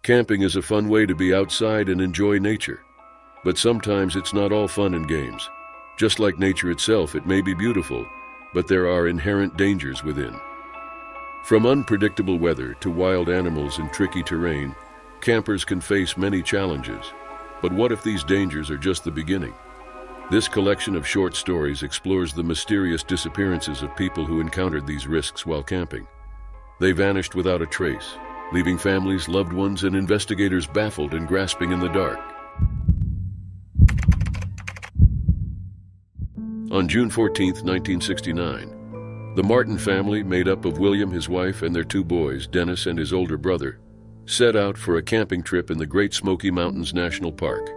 Camping is a fun way to be outside and enjoy nature. But sometimes it's not all fun and games. Just like nature itself, it may be beautiful, but there are inherent dangers within. From unpredictable weather to wild animals and tricky terrain, campers can face many challenges. But what if these dangers are just the beginning? This collection of short stories explores the mysterious disappearances of people who encountered these risks while camping. They vanished without a trace, leaving families, loved ones, and investigators baffled and grasping in the dark. On June 14, 1969, the Martin family, made up of William, his wife, and their two boys, Dennis and his older brother, set out for a camping trip in the Great Smoky Mountains National Park.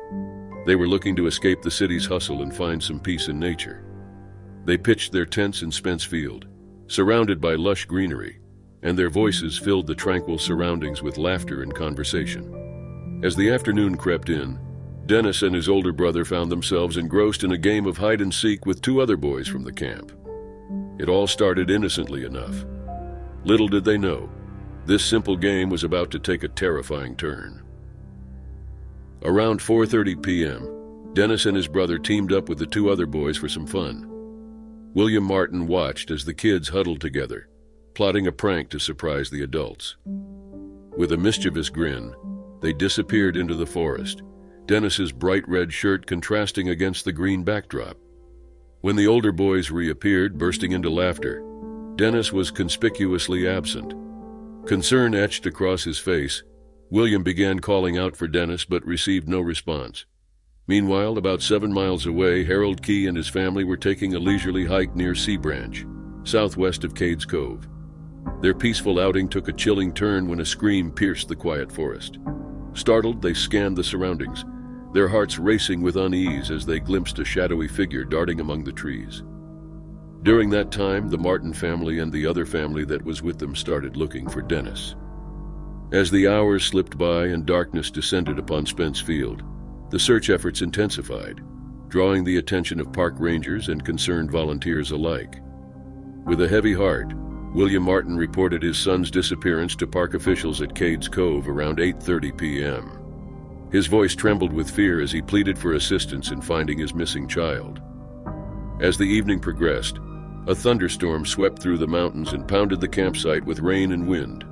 They were looking to escape the city's hustle and find some peace in nature. They pitched their tents in Spence Field, surrounded by lush greenery, and their voices filled the tranquil surroundings with laughter and conversation. As the afternoon crept in, Dennis and his older brother found themselves engrossed in a game of hide-and-seek with two other boys from the camp. It all started innocently enough. Little did they know, this simple game was about to take a terrifying turn. Around 4:30 p.m., Dennis and his brother teamed up with the two other boys for some fun. William Martin watched as the kids huddled together, plotting a prank to surprise the adults. With a mischievous grin, they disappeared into the forest, Dennis's bright red shirt contrasting against the green backdrop. When the older boys reappeared, bursting into laughter, Dennis was conspicuously absent. Concern etched across his face, William began calling out for Dennis but received no response. Meanwhile, about 7 miles away, Harold Key and his family were taking a leisurely hike near Sea Branch, southwest of Cades Cove. Their peaceful outing took a chilling turn when a scream pierced the quiet forest. Startled, they scanned the surroundings, their hearts racing with unease as they glimpsed a shadowy figure darting among the trees. During that time, the Martin family and the other family that was with them started looking for Dennis. As the hours slipped by and darkness descended upon Spence Field, the search efforts intensified, drawing the attention of park rangers and concerned volunteers alike. With a heavy heart, William Martin reported his son's disappearance to park officials at Cades Cove around 8:30 p.m. His voice trembled with fear as he pleaded for assistance in finding his missing child. As the evening progressed, a thunderstorm swept through the mountains and pounded the campsite with rain and wind.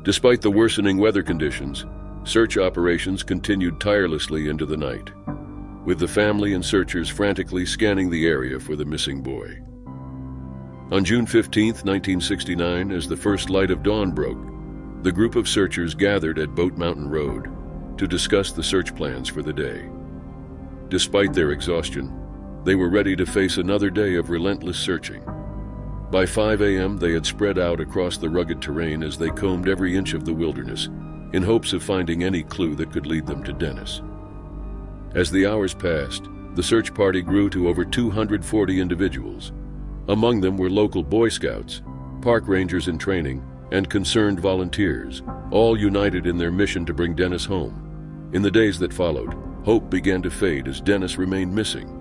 Despite the worsening weather conditions, search operations continued tirelessly into the night, with the family and searchers frantically scanning the area for the missing boy. On June 15, 1969, as the first light of dawn broke, the group of searchers gathered at Boat Mountain Road to discuss the search plans for the day. Despite their exhaustion, they were ready to face another day of relentless searching. By 5 a.m., they had spread out across the rugged terrain as they combed every inch of the wilderness in hopes of finding any clue that could lead them to Dennis. As the hours passed, the search party grew to over 240 individuals. Among them were local Boy Scouts, park rangers in training, and concerned volunteers, all united in their mission to bring Dennis home. In the days that followed, hope began to fade as Dennis remained missing,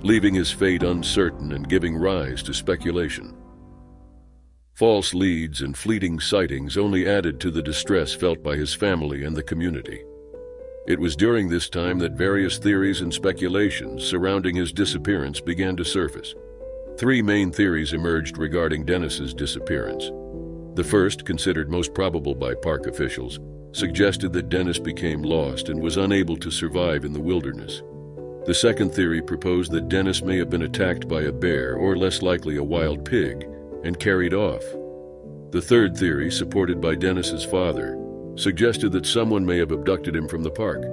leaving his fate uncertain and giving rise to speculation. False leads and fleeting sightings only added to the distress felt by his family and the community. It was during this time that various theories and speculations surrounding his disappearance began to surface. 3 main theories emerged regarding Dennis's disappearance. The first, considered most probable by park officials, suggested that Dennis became lost and was unable to survive in the wilderness. The second theory proposed that Dennis may have been attacked by a bear or, less likely, a wild pig, and carried off. The third theory, supported by Dennis's father, suggested that someone may have abducted him from the park.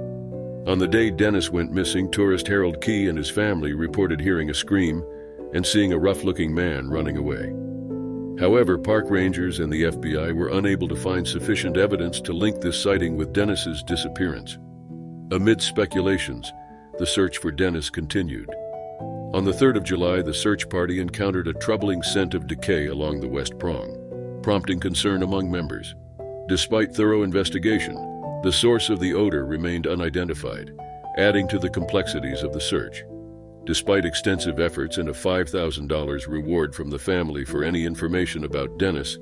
On the day Dennis went missing, tourist Harold Key and his family reported hearing a scream and seeing a rough-looking man running away. However, park rangers and the FBI were unable to find sufficient evidence to link this sighting with Dennis's disappearance. Amid speculations, the search for Dennis continued. On the 3rd of July, the search party encountered a troubling scent of decay along the West Prong, prompting concern among members. Despite thorough investigation, the source of the odor remained unidentified, adding to the complexities of the search. Despite extensive efforts and a $5,000 reward from the family for any information about Dennis,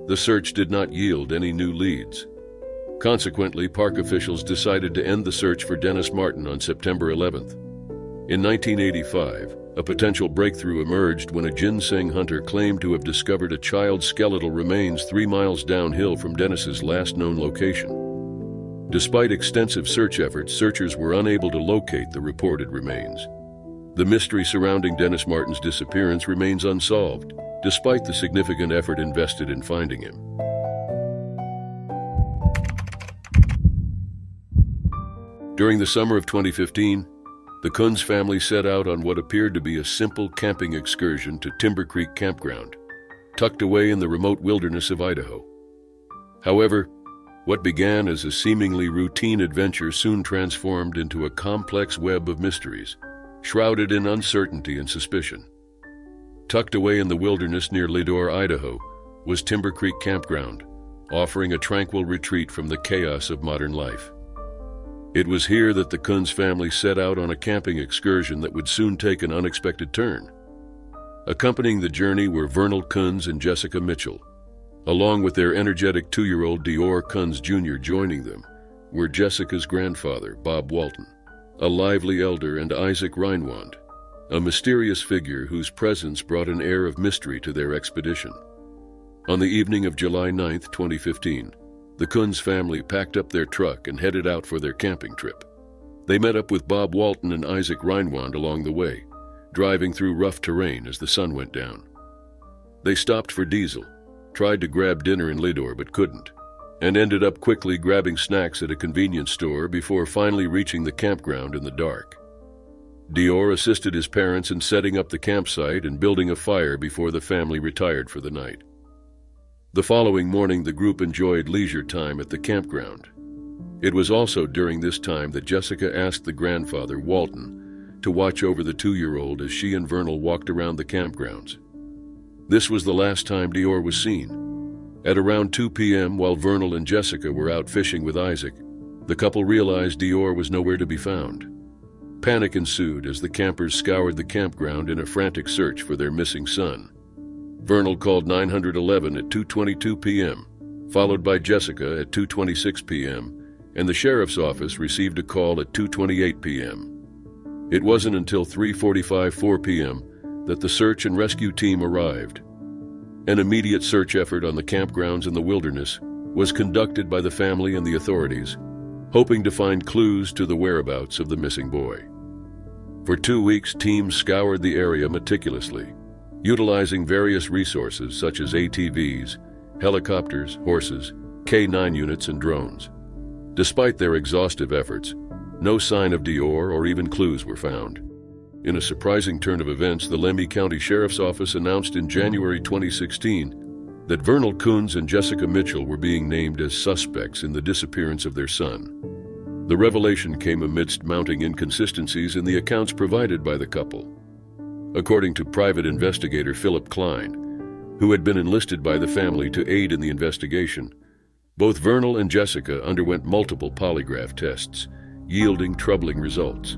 the search did not yield any new leads. Consequently, park officials decided to end the search for Dennis Martin on September 11th. In 1985, a potential breakthrough emerged when a ginseng hunter claimed to have discovered a child's skeletal remains 3 miles downhill from Dennis's last known location. Despite extensive search efforts, searchers were unable to locate the reported remains. The mystery surrounding Dennis Martin's disappearance remains unsolved, despite the significant effort invested in finding him. During the summer of 2015, the Kunz family set out on what appeared to be a simple camping excursion to Timber Creek Campground, tucked away in the remote wilderness of Idaho. However, what began as a seemingly routine adventure soon transformed into a complex web of mysteries, shrouded in uncertainty and suspicion. Tucked away in the wilderness near DeOrr, Idaho, was Timber Creek Campground, offering a tranquil retreat from the chaos of modern life. It was here that the Kunz family set out on a camping excursion that would soon take an unexpected turn. Accompanying the journey were Vernal Kunz and Jessica Mitchell. Along with their energetic 2-year-old DeOrr Kunz Jr. joining them were Jessica's grandfather, Bob Walton, a lively elder, and Isaac Reinwand, a mysterious figure whose presence brought an air of mystery to their expedition. On the evening of July 9, 2015, the Kunz family packed up their truck and headed out for their camping trip. They met up with Bob Walton and Isaac Reinwand along the way, driving through rough terrain as the sun went down. They stopped for diesel, tried to grab dinner in DeOrr but couldn't, and ended up quickly grabbing snacks at a convenience store before finally reaching the campground in the dark. DeOrr assisted his parents in setting up the campsite and building a fire before the family retired for the night. The following morning, the group enjoyed leisure time at the campground. It was also during this time that Jessica asked the grandfather, Walton, to watch over the 2-year-old as she and Vernal walked around the campgrounds. This was the last time DeOrr was seen. At around 2 p.m., while Vernal and Jessica were out fishing with Isaac, the couple realized DeOrr was nowhere to be found. Panic ensued as the campers scoured the campground in a frantic search for their missing son. Vernal called 911 at 2:22 p.m., followed by Jessica at 2:26 p.m., and the sheriff's office received a call at 2:28 p.m. It wasn't until 3:45 p.m. that the search and rescue team arrived. An immediate search effort on the campgrounds in the wilderness was conducted by the family and the authorities, hoping to find clues to the whereabouts of the missing boy. For 2 weeks, teams scoured the area meticulously, utilizing various resources such as ATVs, helicopters, horses, K-9 units, and drones. Despite their exhaustive efforts, no sign of DeOrr or even clues were found. In a surprising turn of events, the Lemhi County Sheriff's Office announced in January 2016 that Vernal Kunz and Jessica Mitchell were being named as suspects in the disappearance of their son. The revelation came amidst mounting inconsistencies in the accounts provided by the couple. According to private investigator Philip Klein, who had been enlisted by the family to aid in the investigation, both Vernal and Jessica underwent multiple polygraph tests, yielding troubling results.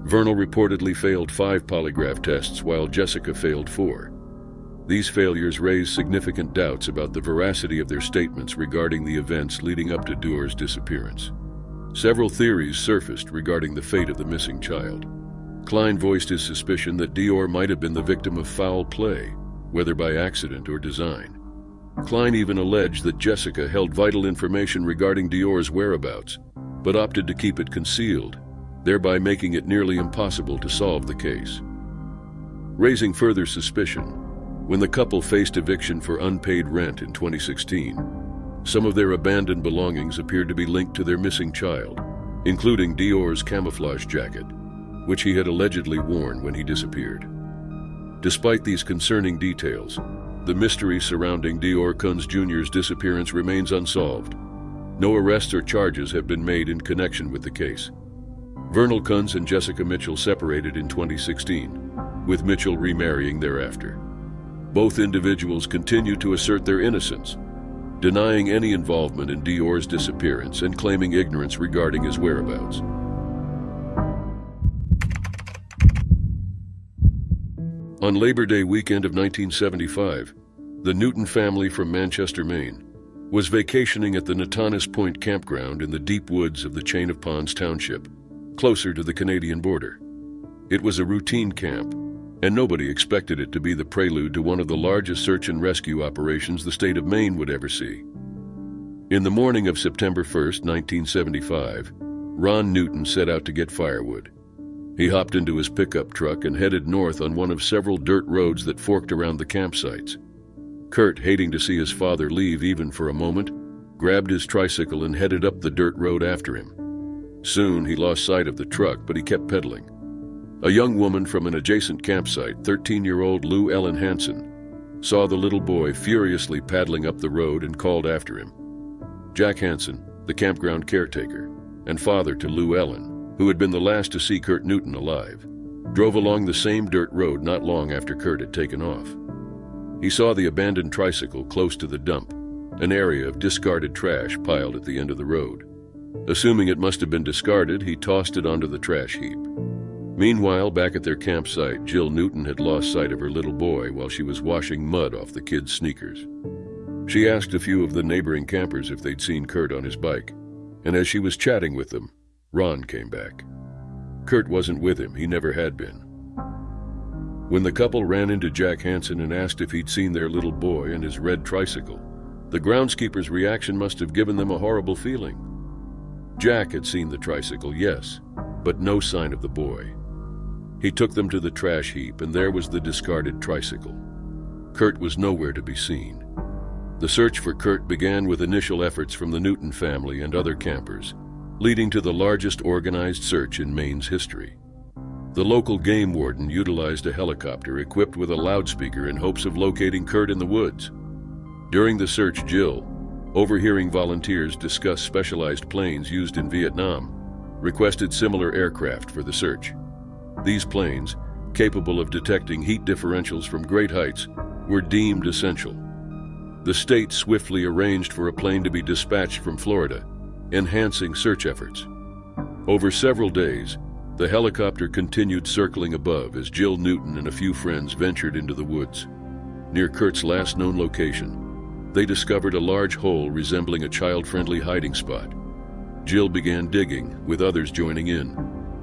Vernal reportedly failed 5 polygraph tests while Jessica failed 4. These failures raised significant doubts about the veracity of their statements regarding the events leading up to DeOrr's disappearance. Several theories surfaced regarding the fate of the missing child. Klein voiced his suspicion that DeOrr might have been the victim of foul play, whether by accident or design. Klein even alleged that Jessica held vital information regarding DeOrr's whereabouts, but opted to keep it concealed, thereby making it nearly impossible to solve the case. Raising further suspicion, when the couple faced eviction for unpaid rent in 2016, some of their abandoned belongings appeared to be linked to their missing child, including DeOrr's camouflage jacket, which he had allegedly worn when he disappeared. Despite these concerning details, the mystery surrounding DeOrr Kunz Jr.'s disappearance remains unsolved. No arrests or charges have been made in connection with the case. Vernal Kunz and Jessica Mitchell separated in 2016, with Mitchell remarrying thereafter. Both individuals continue to assert their innocence, denying any involvement in DeOrr's disappearance and claiming ignorance regarding his whereabouts. On Labor Day weekend of 1975, the Newton family from Manchester, Maine, was vacationing at the Natanis Point campground in the deep woods of the Chain of Ponds Township, closer to the Canadian border. It was a routine camp, and nobody expected it to be the prelude to one of the largest search and rescue operations the state of Maine would ever see. In the morning of September 1st, 1975, Ron Newton set out to get firewood. He hopped into his pickup truck and headed north on one of several dirt roads that forked around the campsites. Kurt, hating to see his father leave even for a moment, grabbed his tricycle and headed up the dirt road after him. Soon he lost sight of the truck, but he kept pedaling. A young woman from an adjacent campsite, 13-year-old Lou Ellen Hansen, saw the little boy furiously paddling up the road and called after him. Jack Hansen, the campground caretaker and father to Lou Ellen, who had been the last to see Kurt Newton alive, drove along the same dirt road not long after Kurt had taken off. He saw the abandoned tricycle close to the dump, an area of discarded trash piled at the end of the road. Assuming it must have been discarded, he tossed it onto the trash heap. Meanwhile, back at their campsite, Jill Newton had lost sight of her little boy while she was washing mud off the kid's sneakers. She asked a few of the neighboring campers if they'd seen Kurt on his bike, and as she was chatting with them, Ron came back. Kurt wasn't with him, he never had been. When the couple ran into Jack Hansen and asked if he'd seen their little boy and his red tricycle, the groundskeeper's reaction must have given them a horrible feeling. Jack had seen the tricycle, yes, but no sign of the boy. He took them to the trash heap, and there was the discarded tricycle. Kurt was nowhere to be seen. The search for Kurt began with initial efforts from the Newton family and other campers, leading to the largest organized search in Maine's history. The local game warden utilized a helicopter equipped with a loudspeaker in hopes of locating Kurt in the woods. During the search, Jill, overhearing volunteers discuss specialized planes used in Vietnam, requested similar aircraft for the search. These planes, capable of detecting heat differentials from great heights, were deemed essential. The state swiftly arranged for a plane to be dispatched from Florida, enhancing search efforts. Over several days, the helicopter continued circling above as Jill Newton and a few friends ventured into the woods. Near Kurt's last known location, they discovered a large hole resembling a child-friendly hiding spot. Jill began digging, with others joining in,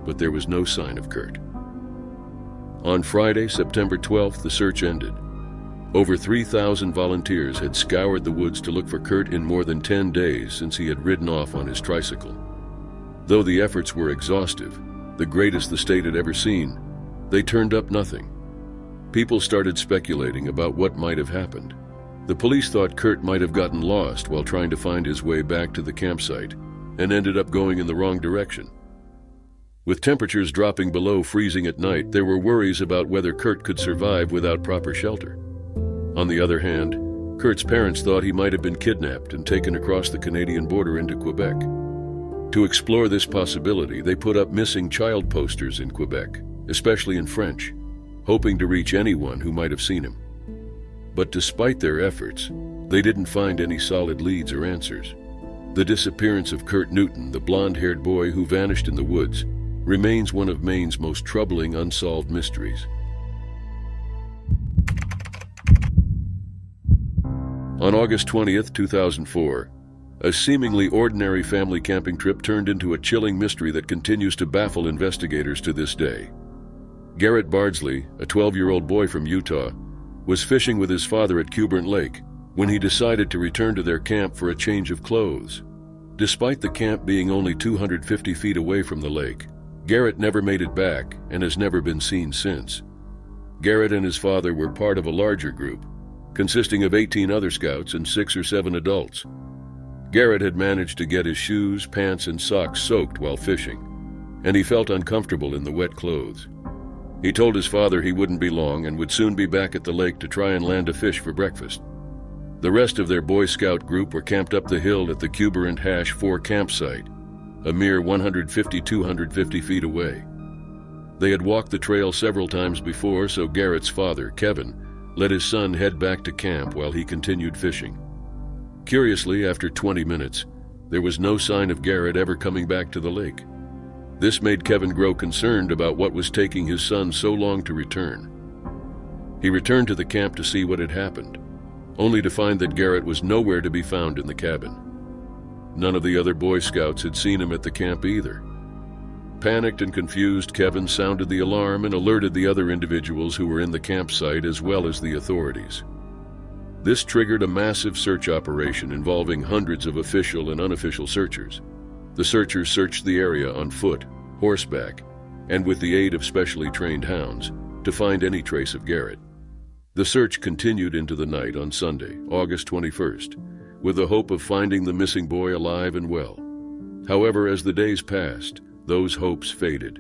but there was no sign of Kurt. On Friday, September 12th, the search ended. Over 3,000 volunteers had scoured the woods to look for Kurt in more than 10 days since he had ridden off on his tricycle. Though the efforts were exhaustive, the greatest the state had ever seen, they turned up nothing. People started speculating about what might have happened. The police thought Kurt might have gotten lost while trying to find his way back to the campsite and ended up going in the wrong direction. With temperatures dropping below freezing at night, there were worries about whether Kurt could survive without proper shelter. On the other hand, Kurt's parents thought he might have been kidnapped and taken across the Canadian border into Quebec. To explore this possibility, they put up missing child posters in Quebec, especially in French, hoping to reach anyone who might have seen him. But despite their efforts, they didn't find any solid leads or answers. The disappearance of Kurt Newton, the blonde-haired boy who vanished in the woods, remains one of Maine's most troubling unsolved mysteries. On August 20th, 2004, a seemingly ordinary family camping trip turned into a chilling mystery that continues to baffle investigators to this day. Garrett Bardsley, a 12-year-old boy from Utah, was fishing with his father at Cuburn Lake when he decided to return to their camp for a change of clothes. Despite the camp being only 250 feet away from the lake, Garrett never made it back and has never been seen since. Garrett and his father were part of a larger group, consisting of 18 other scouts and 6 or 7 adults. Garrett had managed to get his shoes, pants, and socks soaked while fishing, and he felt uncomfortable in the wet clothes. He told his father he wouldn't be long and would soon be back at the lake to try and land a fish for breakfast. The rest of their Boy Scout group were camped up the hill at the Cuburn 4 campsite, a mere 150-250 feet away. They had walked the trail several times before, so Garrett's father, Kevin, let his son head back to camp while he continued fishing. Curiously, after 20 minutes, there was no sign of Garrett ever coming back to the lake. This made Kevin grow concerned about what was taking his son so long to return. He returned to the camp to see what had happened. only to find that Garrett was nowhere to be found in the cabin. None of the other Boy Scouts had seen him at the camp either. Panicked and confused, Kevin sounded the alarm and alerted the other individuals who were in the campsite as well as the authorities. This triggered a massive search operation involving hundreds of official and unofficial searchers. The searchers searched the area on foot, horseback, and with the aid of specially trained hounds to find any trace of Garrett. The search continued into the night on Sunday, August 21st, with the hope of finding the missing boy alive and well. However, as the days passed, those hopes faded,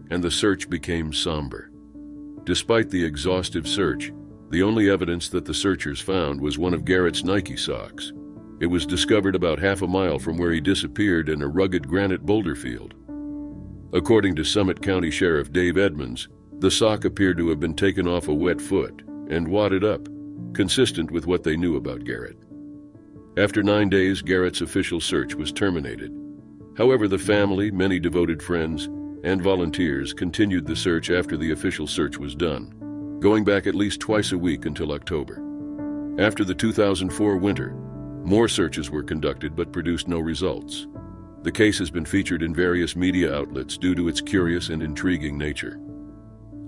and the search became somber. Despite the exhaustive search, the only evidence that the searchers found was one of Garrett's Nike socks. It was discovered about half a mile from where he disappeared in a rugged granite boulder field. According to Summit County Sheriff Dave Edmonds, the sock appeared to have been taken off a wet foot and wadded up, consistent with what they knew about Garrett. After 9 days, Garrett's official search was terminated. However, the family, many devoted friends, and volunteers continued the search after the official search was done, going back at least twice a week until October. After the 2004 winter, more searches were conducted but produced no results. The case has been featured in various media outlets due to its curious and intriguing nature.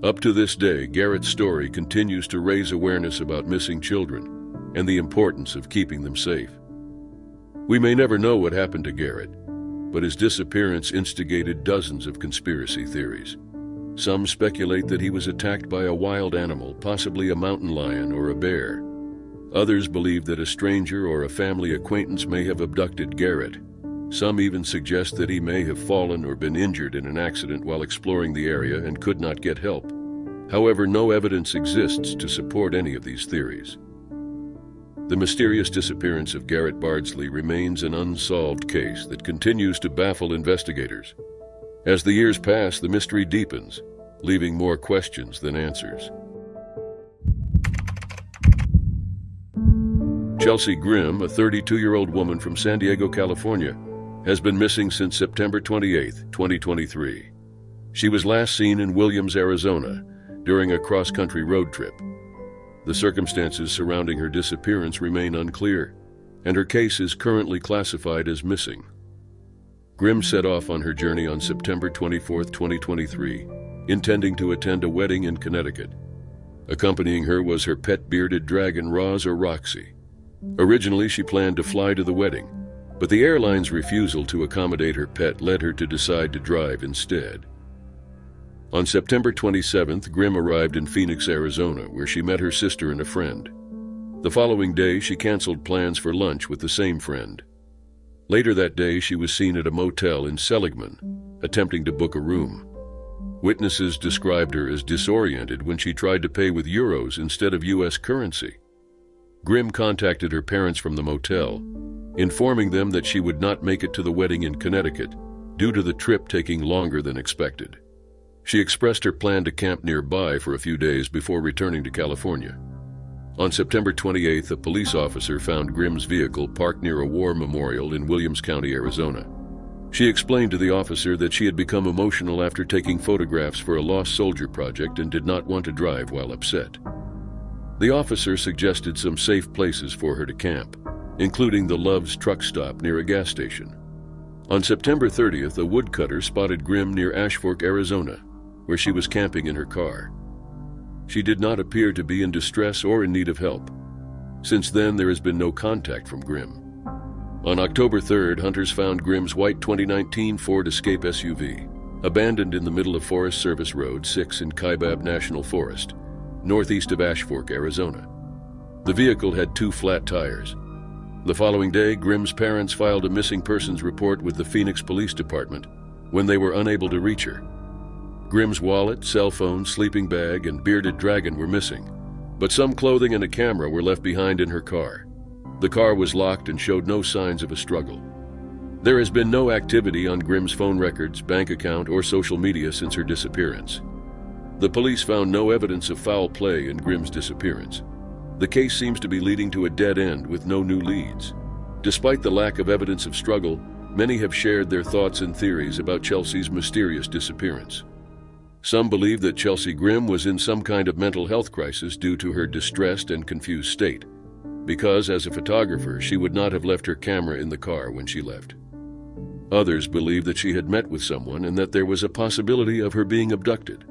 Up to this day, Garrett's story continues to raise awareness about missing children and the importance of keeping them safe. We may never know what happened to Garrett, but his disappearance instigated dozens of conspiracy theories. Some speculate that he was attacked by a wild animal, possibly a mountain lion or a bear. Others believe that a stranger or a family acquaintance may have abducted Garrett. Some even suggest that he may have fallen or been injured in an accident while exploring the area and could not get help. However, no evidence exists to support any of these theories. The mysterious disappearance of Garrett Bardsley remains an unsolved case that continues to baffle investigators. As the years pass, the mystery deepens, leaving more questions than answers. Chelsea Grimm, a 32-year-old woman from San Diego, California, has been missing since September 28, 2023. She was last seen in Williams, Arizona, during a cross-country road trip. The circumstances surrounding her disappearance remain unclear, and her case is currently classified as missing. Grimm set off on her journey on September 24, 2023, intending to attend a wedding in Connecticut. Accompanying her was her pet bearded dragon, Roz or Roxy. Originally, she planned to fly to the wedding, but the airline's refusal to accommodate her pet led her to decide to drive instead. On September 27th, Grimm arrived in Phoenix, Arizona, where she met her sister and a friend. The following day, she canceled plans for lunch with the same friend. Later that day, she was seen at a motel in Seligman, attempting to book a room. Witnesses described her as disoriented when she tried to pay with euros instead of U.S. currency. Grimm contacted her parents from the motel, informing them that she would not make it to the wedding in Connecticut due to the trip taking longer than expected. She expressed her plan to camp nearby for a few days before returning to California. On September 28th, a police officer found Grimm's vehicle parked near a war memorial in Williams County, Arizona. She explained to the officer that she had become emotional after taking photographs for a lost soldier project and did not want to drive while upset. The officer suggested some safe places for her to camp, including the Love's truck stop near a gas station. On September 30th, a woodcutter spotted Grimm near Ashfork, Arizona, where she was camping in her car. She did not appear to be in distress or in need of help. Since then, there has been no contact from Grimm. On October 3rd, hunters found Grimm's white 2019 Ford Escape SUV, abandoned in the middle of Forest Service Road 6 in Kaibab National Forest, northeast of Ashfork, Arizona. The vehicle had 2 flat tires. The following day, Grimm's parents filed a missing persons report with the Phoenix Police Department when they were unable to reach her. Grimm's wallet, cell phone, sleeping bag, and bearded dragon were missing, but some clothing and a camera were left behind in her car. The car was locked and showed no signs of a struggle. There has been no activity on Grimm's phone records, bank account, or social media since her disappearance. The police found no evidence of foul play in Grimm's disappearance. The case seems to be leading to a dead end with no new leads. Despite the lack of evidence of struggle, many have shared their thoughts and theories about Chelsea's mysterious disappearance. Some believe that Chelsea Grimm was in some kind of mental health crisis due to her distressed and confused state. because as a photographer, she would not have left her camera in the car when she left. Others believe that she had met with someone and that there was a possibility of her being abducted,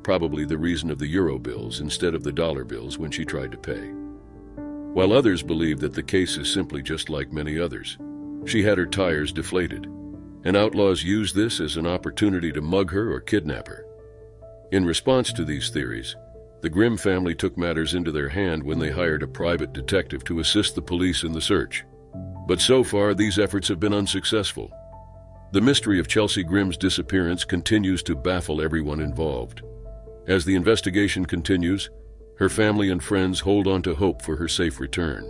probably the reason of the euro bills instead of the dollar bills when she tried to pay. While others believe that the case is simply just like many others. She had her tires deflated, and outlaws used this as an opportunity to mug her or kidnap her. In response to these theories, the Grimm family took matters into their hand when they hired a private detective to assist the police in the search. But so far, these efforts have been unsuccessful. The mystery of Chelsea Grimm's disappearance continues to baffle everyone involved. As the investigation continues, her family and friends hold on to hope for her safe return.